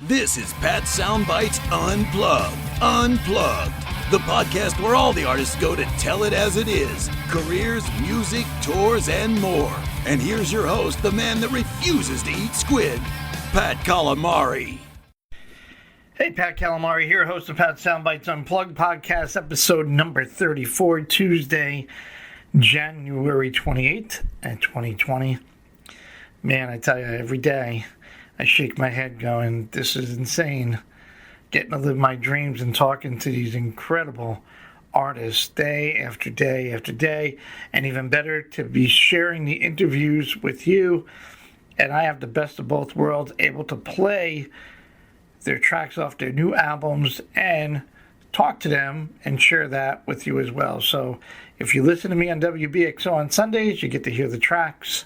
This is Pat Soundbites Unplugged. Unplugged. The podcast where all the artists go to tell it as it is. Careers, music, tours, and more. And here's your host, the man that refuses to eat squid, Pat Calamari. Hey, Pat Calamari here, host of Pat Soundbites Unplugged podcast, episode number 34, Tuesday, January 28th, 2020. Man, I tell you, every day I shake my head going, this is insane. Getting to live my dreams and talking to these incredible artists day after day after day. And even better, to be sharing the interviews with you. And I have the best of both worlds, able to play their tracks off their new albums and talk to them and share that with you as well. So if you listen to me on WBXO on Sundays, you get to hear the tracks.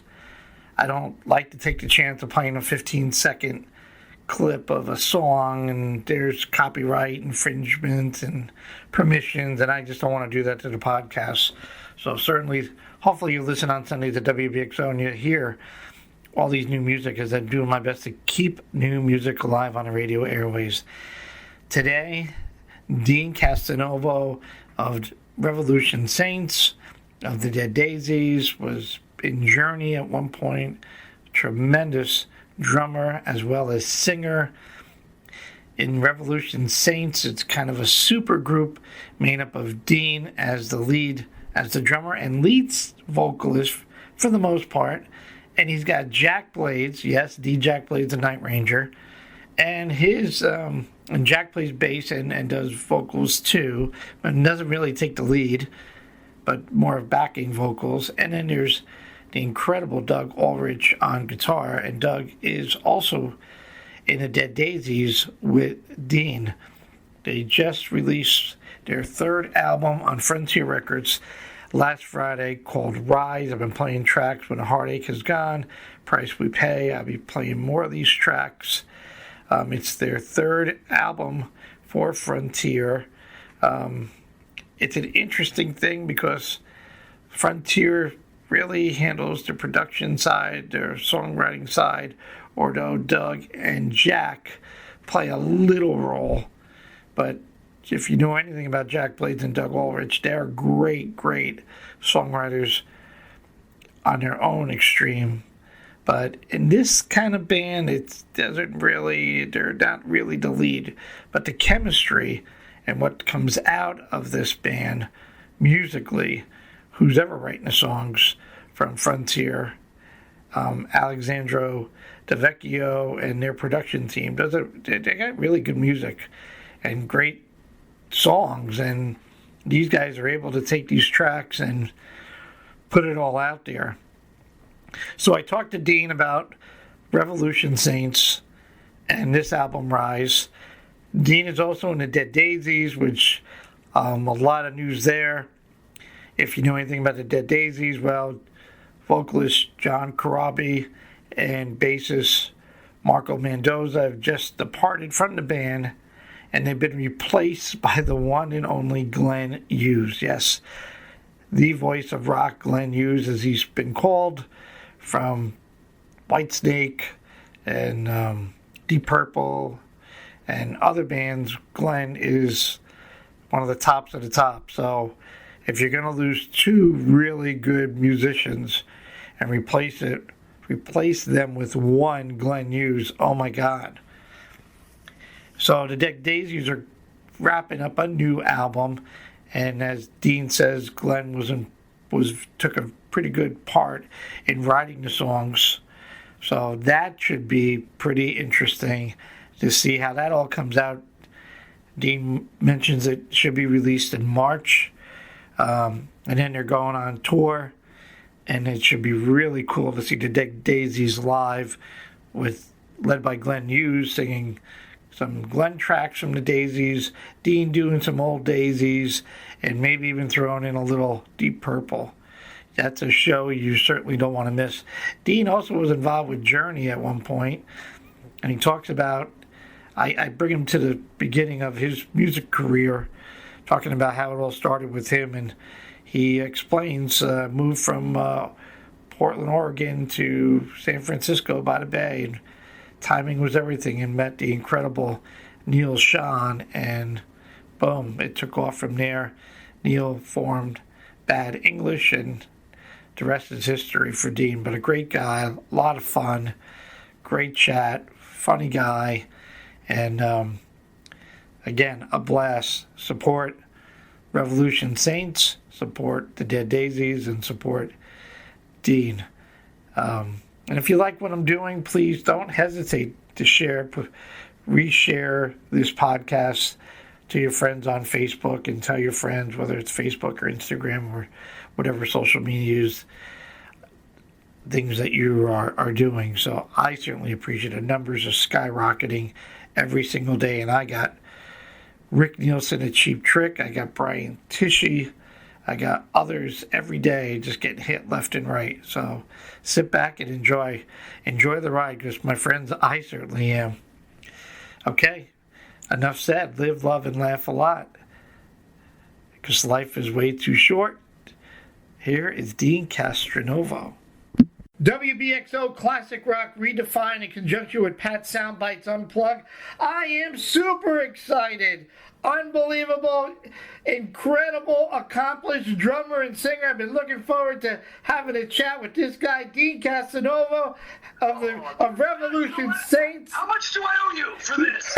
I don't like to take the chance of playing a 15-second clip of a song, and there's copyright infringement and permissions, and I just don't want to do that to the podcast. So certainly, hopefully you listen on Sundays at WBXO and you hear all these new music, as I'm doing my best to keep new music alive on the radio airways. Today, Deen Castronovo of Revolution Saints, of the Dead Daisies, was in Journey at one point. Tremendous drummer as well as singer. In Revolution Saints, it's kind of a super group made up of Deen as the lead, as the drummer and lead vocalist for the most part. And he's got Jack Blades, yes, D. Jack Blades, the Night Ranger. And and Jack plays bass and does vocals too, but doesn't really take the lead, but more of backing vocals. And then there's the incredible Doug Ulrich on guitar, and Doug is also in the Dead Daisies with Deen. They just released their third album on Frontier Records last Friday called Rise. I've been playing tracks When a Heartache Has Gone, Price We Pay. I'll be playing more of these tracks. It's their third album for Frontier. It's an interesting thing because Frontier really handles the production side, their songwriting side, although Doug and Jack play a little role. But if you know anything about Jack Blades and Doug Ulrich, they're great, great songwriters on their own extreme. But in this kind of band, they're not really the lead. But the chemistry and what comes out of this band musically, who's ever writing the songs from Frontier, Alexandro DeVecchio and their production team, they got really good music and great songs, and these guys are able to take these tracks and put it all out there. So I talked to Deen about Revolution Saints and this album Rise. Deen is also in the Dead Daisies, which a lot of news there. If you know anything about the Dead Daisies, well, vocalist John Corabi and bassist Marco Mendoza have just departed from the band, and they've been replaced by the one and only Glenn Hughes. Yes, the voice of rock, Glenn Hughes, as he's been called, from Whitesnake and Deep Purple and other bands. Glenn is one of the tops of the top. So if you're going to lose two really good musicians and replace them with one Glenn Hughes, oh my God. So the Dead Daisies are wrapping up a new album, and as Deen says, Glenn took a pretty good part in writing the songs. So that should be pretty interesting to see how that all comes out. Deen mentions it should be released in March. And then they're going on tour, and it should be really cool to see the Dead Daisies live, led by Glenn Hughes singing some Glenn tracks from the Daisies, Deen doing some old Daisies, and maybe even throwing in a little Deep Purple. That's a show you certainly don't want to miss. Deen also was involved with Journey at one point, and he talks about, I bring him to the beginning of his music career, talking about how it all started with him, and he explains moved from Portland, Oregon to San Francisco by the Bay, and timing was everything, and met the incredible Neil Schon, and boom, it took off from there. Neil formed Bad English, and the rest is history for Deen. But a great guy, a lot of fun, great chat, funny guy, and again, a blast. Support Revolution Saints, support the Dead Daisies, and support Deen. And if you like what I'm doing, please don't hesitate to reshare this podcast to your friends on Facebook, and tell your friends, whether it's Facebook or Instagram or whatever social media things that you are doing. So I certainly appreciate it. Numbers are skyrocketing every single day, and I got Rick Nielsen at Cheap Trick. I got Brian Tishy. I got others every day just getting hit left and right. So sit back and enjoy the ride, because my friends, I certainly am. Okay, enough said. Live, love, and laugh a lot, because life is way too short. Here is Deen Castronovo. WBXO Classic Rock Redefined in conjunction with Pat Soundbites Unplugged. I am super excited. Unbelievable, incredible, accomplished drummer and singer. I've been looking forward to having a chat with this guy, Deen Castronovo of Revolution Saints. How much do I owe you for this?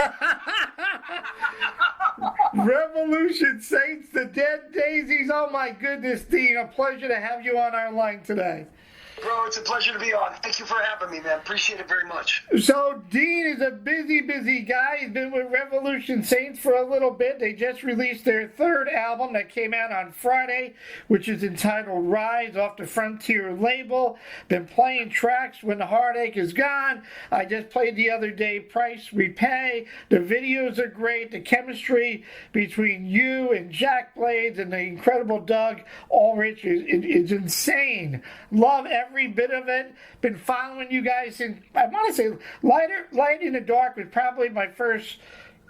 Revolution Saints, the Dead Daisies. Oh my goodness, Deen, a pleasure to have you on our line today. Bro, it's a pleasure to be on. Thank you for having me, man. Appreciate it very much. So, Deen is a busy guy. He's been with Revolution Saints for a little bit. They just released their third album that came out on Friday, which is entitled Rise, off the Frontier label. Been playing tracks When the Heartache Is Gone. I just played the other day Price We Pay. The videos are great. The chemistry between you and Jack Blades and the incredible Doug Ulrich is insane. Love every bit of it. Been following you guys since, I want to say, Light in the Dark was probably my first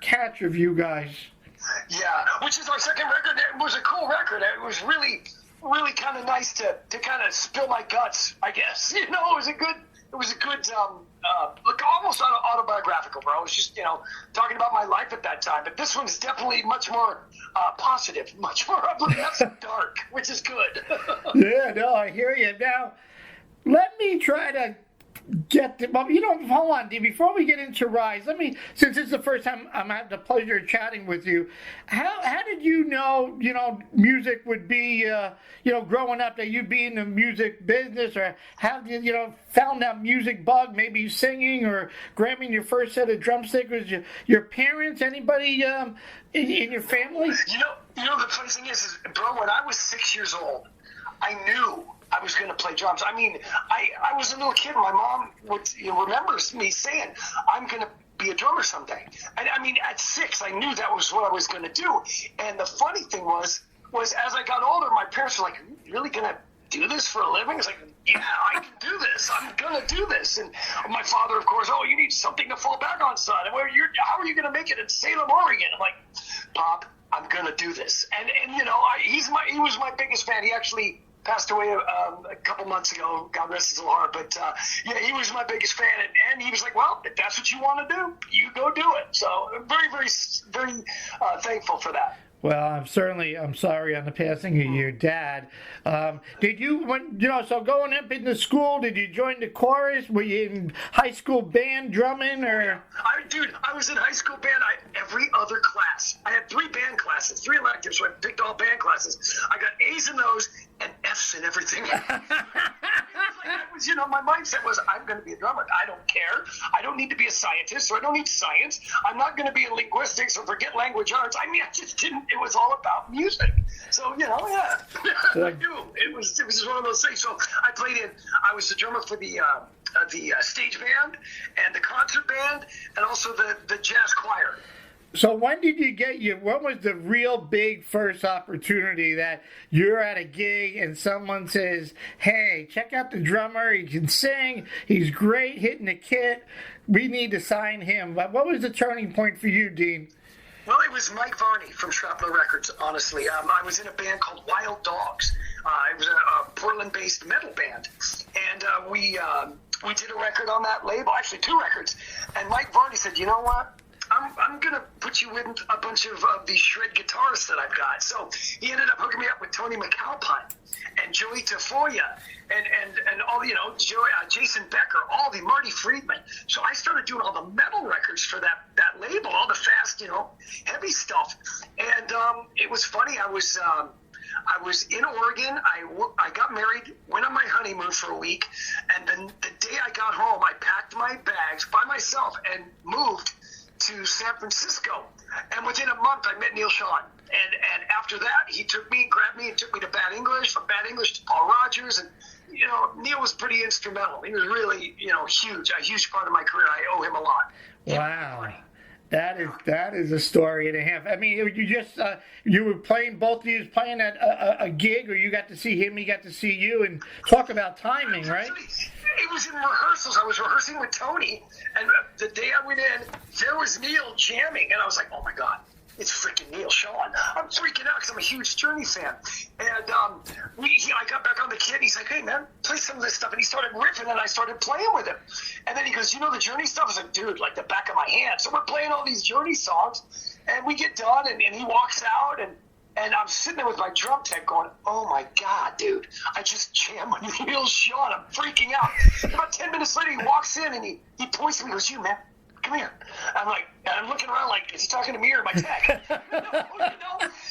catch of you guys. Yeah, which is our second record. It was a cool record. It was really kind of nice to kind of spill my guts, I guess. You know, it was a good look, almost autobiographical, bro. I was just, talking about my life at that time. But this one's definitely much more positive, much more uplifting, not so dark, which is good. Yeah, no, I hear you. Now, let me try to get to, hold on, Dee, before we get into Rise, since this is the first time I'm having the pleasure of chatting with you, how did you know, music would be, growing up, that you'd be in the music business, or have you, found that music bug, maybe singing or grabbing your first set of drumsticks? Was your parents, anybody in your family? The funny thing is, bro, when I was 6 years old, I knew I was going to play drums. I mean, I was a little kid. My mom remembers me saying, I'm going to be a drummer someday. And I mean, at 6, I knew that was what I was going to do. And the funny thing was as I got older, my parents were like, are you really going to do this for a living? It's like, yeah, I can do this. I'm going to do this. And my father, of course, you need something to fall back on, son. And how are you going to make it in Salem, Oregon? I'm like, Pop, I'm going to do this. And he was my biggest fan. He actually passed away a couple months ago. God rest his little heart. But he was my biggest fan, and he was like, "Well, if that's what you want to do, you go do it." So very, very, very thankful for that. Well, I'm sorry on the passing of your dad. Did you, so going up into school, did you join the chorus? Were you in high school band drumming, or? I was in high school band. Every other class. I had 3 band classes, 3 electives, so I picked all band classes. I got A's in those and F's in everything. My mindset was, I'm going to be a drummer. I don't care. I don't need to be a scientist, so I don't need science. I'm not going to be in linguistics or forget language arts. I mean, I just didn't. It was all about music. So, yeah. I knew. It was just one of those things. So I was the drummer for the stage band and the concert band and also the jazz choir. So when did you what was the real big first opportunity that you're at a gig and someone says, hey, check out the drummer, he can sing, he's great hitting the kit, we need to sign him? But what was the turning point for you, Deen? Well, it was Mike Varney from Shrapnel Records, honestly. I was in a band called Wild Dogs. It was a Portland-based metal band. And we did a record on that label, actually 2 records. And Mike Varney said, you know what? I'm going to put you in a bunch of these shred guitarists that I've got. So he ended up hooking me up with Tony McAlpine and Joey Tafoya and all, Jason Becker, all the Marty Friedman. So I started doing all the metal records for that label, all the fast, heavy stuff. And it was funny. I was in Oregon. I got married, went on my honeymoon for a week, and then the day I got home, I packed my bags by myself and moved to San Francisco. And within a month, I met Neil Schon. And after that, he grabbed me and took me to Bad English, from Bad English to Paul Rogers. And, Neil was pretty instrumental. He was really, a huge part of my career. I owe him a lot. Wow. That is a story and a half. I mean, you just you were playing, both of you was playing at a gig, or you got to see him, he got to see you, and talk about timing, right? It was in rehearsals. I was rehearsing with Tony, and the day I went in, there was Neil jamming, and I was like, oh my God, it's freaking Neil Schon. I'm freaking out because I'm a huge Journey fan. And I got back on the kit, and he's like, hey man, play some of this stuff. And he started riffing, and I started playing with him. And then he goes, the Journey stuff? I was like, dude, like the back of my hand. So we're playing all these Journey songs, and we get done, and he walks out, and I'm sitting there with my drum tech going, oh my God, dude, I just jammed with Neil Schon. I'm freaking out. About 10 minutes later, he walks in, and he points to me and goes, you man, come here. I'm looking around like, is he talking to me or my tech?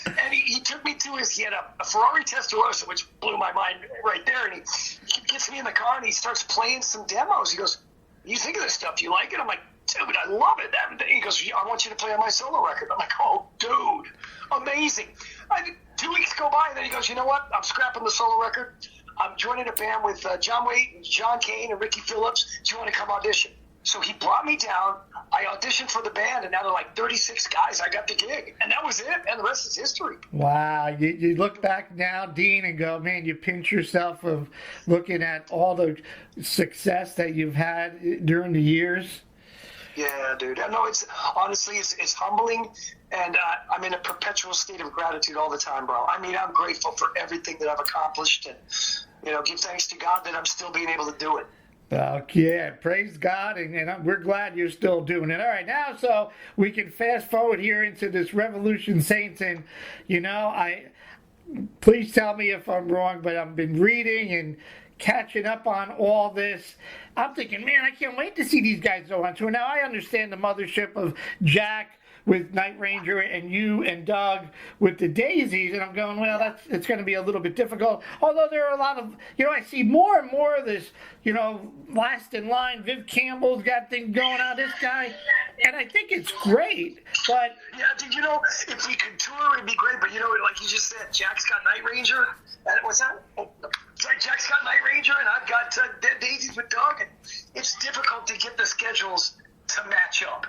And he took me to he had a Ferrari Testarossa, which blew my mind right there. And he gets me in the car and he starts playing some demos. He goes, you think of this stuff? Do you like it? I'm like, dude, I love it. He goes, I want you to play on my solo record. I'm like, oh, dude, amazing. 2 weeks go by, and then he goes, you know what? I'm scrapping the solo record. I'm joining a band with John Waite, John Kane, and Ricky Phillips. Do you want to come audition? So he brought me down. I auditioned for the band, and now they're like 36 guys. I got the gig, and that was it, and the rest is history. Wow. You look back now, Dean, and go, man, you pinch yourself of looking at all the success that you've had during the years. Yeah, dude. No, it's humbling, and I'm in a perpetual state of gratitude all the time, bro. I mean, I'm grateful for everything that I've accomplished, and give thanks to God that I'm still being able to do it. Yeah, praise God, and we're glad you're still doing it. All right, now, so we can fast forward here into this Revolution Saints, and please tell me if I'm wrong, but I've been reading and catching up on all this. I'm thinking, man, I can't wait to see these guys go on tour. Now, I understand the mothership of Jack with Night Ranger and you and Doug with the Daisies, and I'm going, well, it's going to be a little bit difficult. Although there are a lot of, I see more and more of this, last in line. Viv Campbell's got things going on, this guy, and I think it's great. But yeah, dude, if we could tour, it'd be great. But like you just said, Jack's got Night Ranger. What's that? Jack's got Night Ranger, and I've got Dead Daisies with Doug, and it's difficult to get the schedules to match up.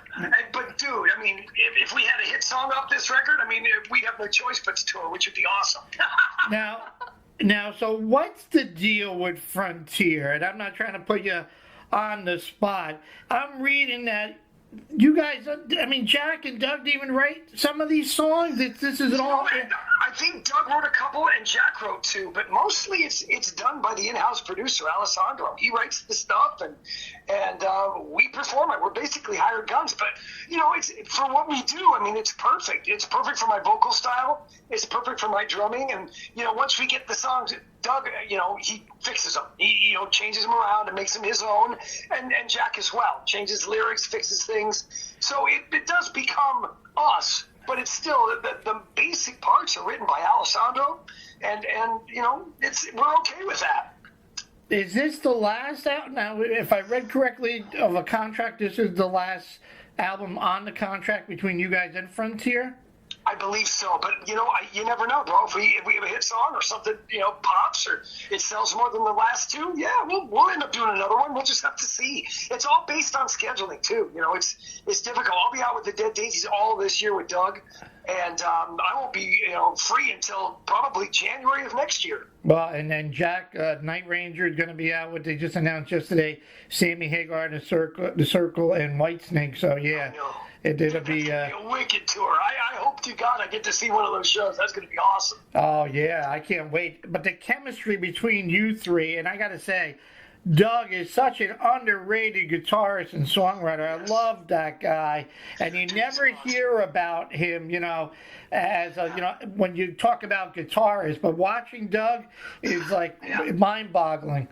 But dude, I mean, if we had a hit song off this record, I mean, we'd have no choice but to tour, which would be awesome. Now, so what's the deal with Frontier? And I'm not trying to put you on the spot. I'm reading that you guys, Jack and Doug didn't even write some of these songs. This is all. I think Doug wrote a couple and Jack wrote 2, but mostly it's done by the in-house producer Alessandro. He writes the stuff and we perform it. We're basically hired guns, but it's for what we do. I mean, it's perfect. It's perfect for my vocal style. It's perfect for my drumming, and once we get the songs, Doug, he fixes them. He changes them around and makes them his own, and Jack as well changes lyrics, fixes things. So it does become us. But it's still the basic parts are written by Alessandro, and we're okay with that. Is this the last out now? If I read correctly of a contract, this is the last album on the contract between you guys and Frontier. I believe so, but you never know, bro. If we have a hit song or something, pops or it sells more than the last 2, yeah, we'll end up doing another one. We'll just have to see. It's all based on scheduling too. It's difficult. I'll be out with the Dead Daisies all this year with Doug, and I won't be free until probably January of next year. Well, and then Jack, Night Ranger is going to be out with. They just announced yesterday, Sammy Hagar, the Circle, and Whitesnake. So yeah. It'll be a wicked tour. I hope to God I get to see one of those shows. That's going to be awesome. Oh, yeah. I can't wait. But the chemistry between you three, and I got to say, Doug is such an underrated guitarist and songwriter. I love that guy, and you never hear about him, as when you talk about guitarists. But watching Doug is like mind-boggling.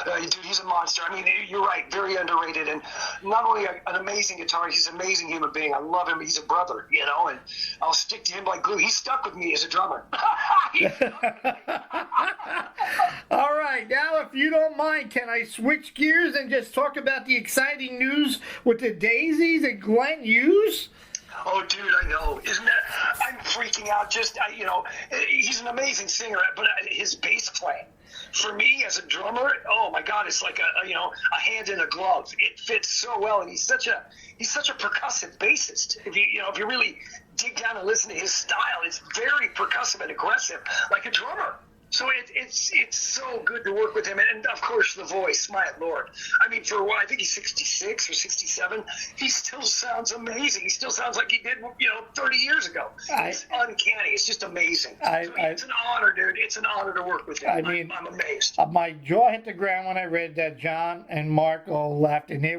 Dude, he's a monster. I mean, you're right, very underrated, and not only an amazing guitarist, he's an amazing human being. I love him. He's a brother, and I'll stick to him like glue. He stuck with me as a drummer. All right, now if you don't mind, can I switch gears and just talk about the exciting news with the Daisies and Glenn Hughes? Oh, dude, I know. Isn't that? I'm freaking out. He's an amazing singer, but his bass playing, for me as a drummer, oh my God, it's like a hand in a glove. It fits so well, and he's such a percussive bassist. If you really dig down and listen to his style, it's very percussive and aggressive, like a drummer. So it's so good to work with him, and of course the voice, my Lord. I mean, for a while, I think he's 66 or 67. He still sounds amazing. He still sounds like he did, 30 years ago. It's uncanny. It's just amazing. It's an honor, dude. It's an honor to work with him. I'm amazed. My jaw hit the ground when I read that John and Marco left, and they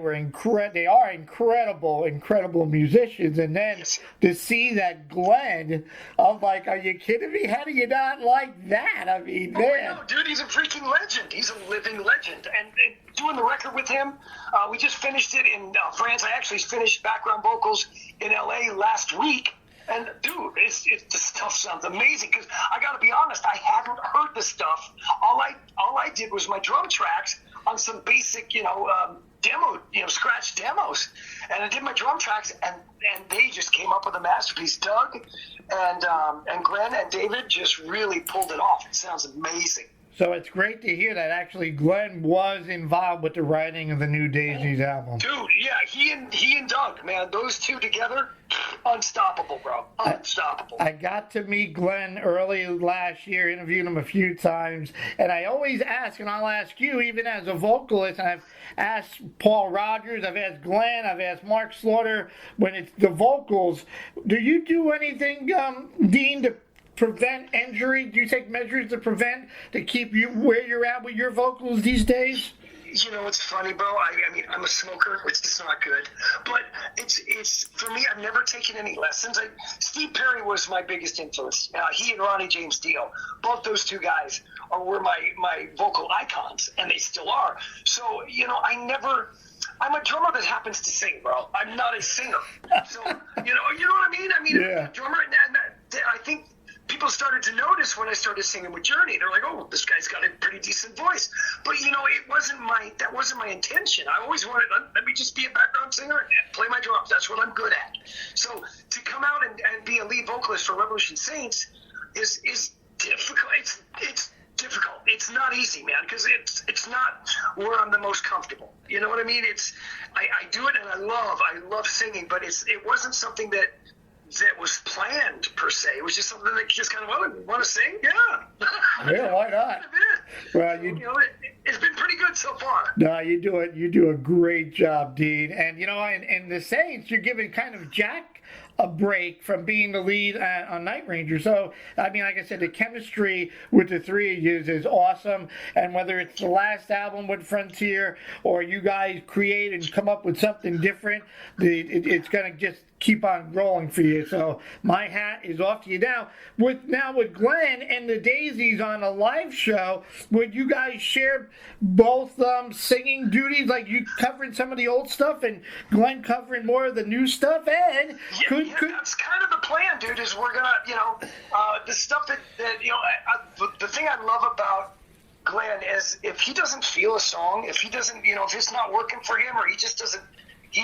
are incredible musicians. And then to see that Glenn, I'm like, are you kidding me? How do you not like that? I mean, no, dude, he's a freaking legend. He's a living legend. And doing the record with him, we just finished it in France. I actually finished background vocals in LA last week. And dude, the stuff sounds amazing. Because I got to be honest, I hadn't heard the stuff. All I did was my drum tracks on some basic, demo, scratch demos. And I did my drum tracks, and they just came up with a masterpiece. Doug and Glenn and David just really pulled it off. It sounds amazing. So it's great to hear that actually Glenn was involved with the writing of the new Daisies album. Dude, yeah, he and Doug, man, those two together, unstoppable, bro. Unstoppable. I got to meet Glenn early last year, interviewed him a few times, and I always ask, and I'll ask you, even as a vocalist, and I've asked Paul Rogers, I've asked Glenn, I've asked Mark Slaughter, when it's the vocals, do you do anything, Deen, to prevent injury? Do you take measures to keep you where you're at with your vocals these days? It's funny, bro. I mean, I'm a smoker, which is not good. But it's for me, I've never taken any lessons. Steve Perry was my biggest influence. He and Ronnie James Dio, both those two guys were my vocal icons, and they still are. So, I'm a drummer that happens to sing, bro. I'm not a singer. So, you know what I mean? I mean, a drummer, and I think people started to notice when I started singing with Journey. They're like, "Oh, this guy's got a pretty decent voice." But that wasn't my intention. I always wanted, let me just be a background singer and play my drums. That's what I'm good at. So to come out and be a lead vocalist for Revolution Saints is difficult. It's difficult. It's not easy, man, because it's not where I'm the most comfortable. You know what I mean? I do it and I love singing, but it wasn't something that was planned per se. It was just something that just kind of, you want to sing? Yeah. Yeah, why not? Well, it's been pretty good so far. No, you do a great job, Deen. And in the Saints, you're giving kind of Jack a break from being the lead on Night Ranger. So, I mean, like I said, the chemistry with the three of you is awesome. And whether it's the last album with Frontier or you guys create and come up with something different, it's going to just keep on rolling for you. So my hat is off to you. Now with Glenn and the Daisies on a live show, would you guys share both singing duties, like you covering some of the old stuff and Glenn covering more of the new stuff? And that's kind of the plan, dude, is we're gonna the stuff that the thing I love about Glenn is if he doesn't feel a song, if he doesn't, if it's not working for him, or he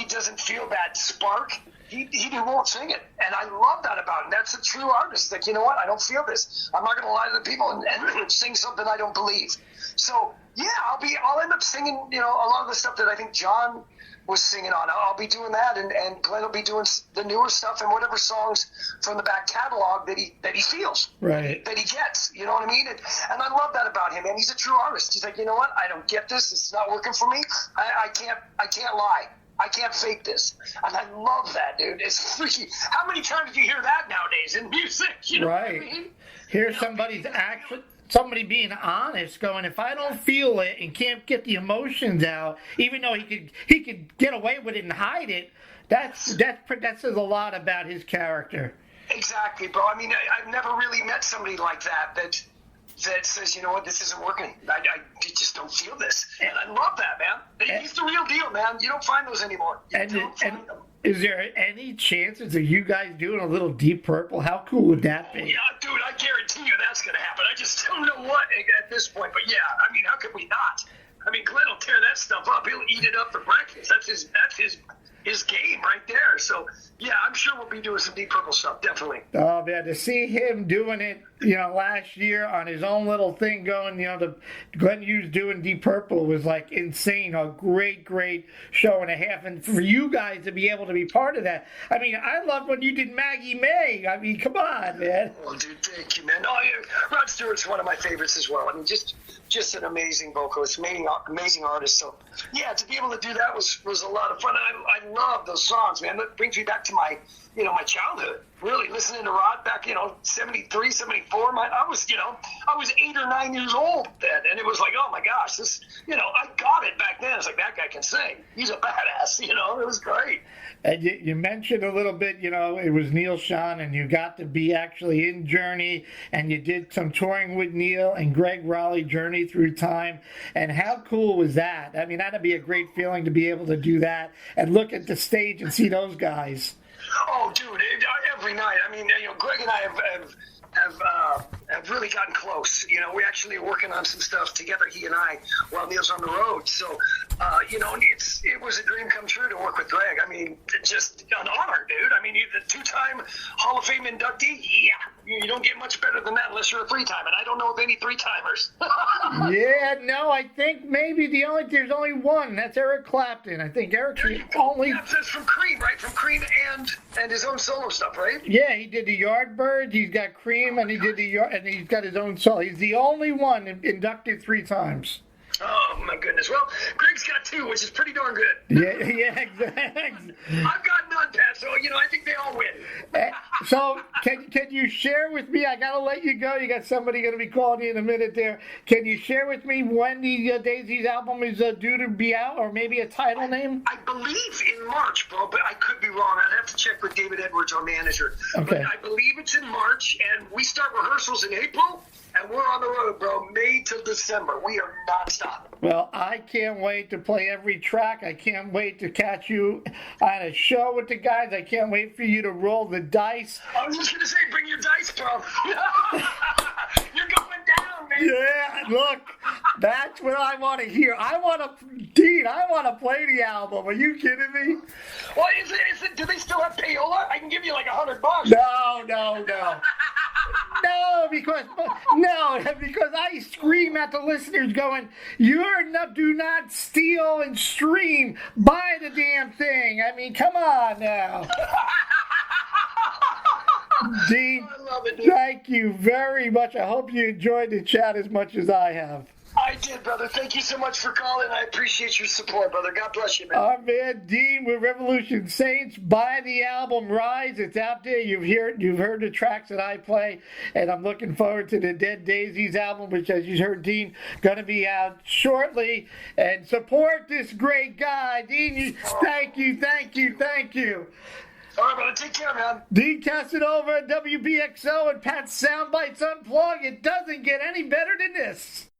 doesn't feel that spark, he won't sing it. And I love that about him. That's a true artist. Like, you know what? I don't feel this. I'm not going to lie to the people and sing something I don't believe. So, yeah, I'll end up singing, a lot of the stuff that I think John was singing on. I'll be doing that, and Glenn will be doing the newer stuff and whatever songs from the back catalog that he feels, right, that he gets. You know what I mean? And I love that about him. And he's a true artist. He's like, you know what? I don't get this. It's not working for me. I can't lie. I can't fake this. And I love that, dude. It's freaky. How many times do you hear that nowadays in music? You know right. what I mean? Here's somebody being honest, going, if I don't feel it and can't get the emotions out, even though he could get away with it and hide it, that says a lot about his character. Exactly, bro. I mean, I've never really met somebody like that says, you know what, this isn't working. I just don't feel this. And I love that, man. He's the real deal, man. You don't find those anymore. Is there any chances of you guys doing a little Deep Purple? How cool would that be? Yeah, dude, I guarantee you that's going to happen. I just don't know what at this point. But yeah, I mean, how could we not? I mean, Glenn will tear that stuff up. He'll eat it up for breakfast. That's his game right there. So, yeah, I'm sure we'll be doing some Deep Purple stuff, definitely. Oh, man, to see him doing it, last year on his own little thing going, the Glenn Hughes doing Deep Purple was, like, insane. A great, great show and a half. And for you guys to be able to be part of that. I mean, I love when you did Maggie May. I mean, come on, man. Oh, dude, thank you, man. Oh, yeah, Rod Stewart's one of my favorites as well. I mean, just an amazing vocalist, amazing artist. So, yeah, to be able to do that was a lot of fun. I love those songs, man. That brings me back to my childhood. Really listening to Rod back, 73, 74. I was 8 or 9 years old then, and it was like, oh my gosh, this, I got it back then. It's like, that guy can sing. He's a badass. It was great. And you mentioned a little bit, it was Neil Schon, and you got to be actually in Journey, and you did some touring with Neil and Greg Raleigh, Journey Through Time. And how cool was that? I mean, that'd be a great feeling to be able to do that and look at the stage and see those guys. Oh, dude, every night. I mean, Greg and I have really gotten close. We actually are working on some stuff together, he and I, while Neil's on the road. So, it was a dream come true to work with Greg. I mean, just an honor, dude. I mean, the 2-time Hall of Fame inductee, yeah. You don't get much better than that unless you're a 3-time, and I don't know of any 3-timers. Yeah, no, I think maybe there's only one. That's Eric Clapton. I think Eric's the only. Yeah, that's from Cream, right? From Cream and his own solo stuff, right? Yeah, he did the Yardbirds. He's got Cream, and he's got his own solo. He's the only one inducted 3 times. Oh, my goodness. Well, Greg's got 2, which is pretty darn good. Yeah, exactly. I've got none, Pat, so, I think they all win. So, can you share with me, I got to let you go. You got somebody going to be calling you in a minute there. Can you share with me when the Daisies album is due to be out, or maybe a title name? I believe in March, bro, but I could be wrong. I'd have to check with David Edwards, our manager. Okay. But I believe it's in March, and we start rehearsals in April. And we're on the road, bro, May till December. We are nonstop. Well, I can't wait to play every track. I can't wait to catch you on a show with the guys. I can't wait for you to roll the dice. I was just going to say, bring your dice, bro. You're going down, man. Yeah, look, that's what I want to hear. Dean, I want to play the album. Are you kidding me? Well, is it, do they still have payola? I can give you like $100. No. No, because I scream at the listeners going, do not steal and stream. Buy the damn thing. I mean, come on now. Dean, I love it, dude. Thank you very much. I hope you enjoyed the chat as much as I have. I did, brother. Thank you so much for calling. I appreciate your support, brother. God bless you, man. Oh, man, Dean with Revolution Saints. Buy the album Rise. It's out there. You've heard the tracks that I play, and I'm looking forward to the Dead Daisies album, which, as you heard, Dean, going to be out shortly. And support this great guy. Dean, thank you. All right, brother. Take care, man. Deen Castronovo, WBXO, and Pat's Soundbites Unplugged. It doesn't get any better than this.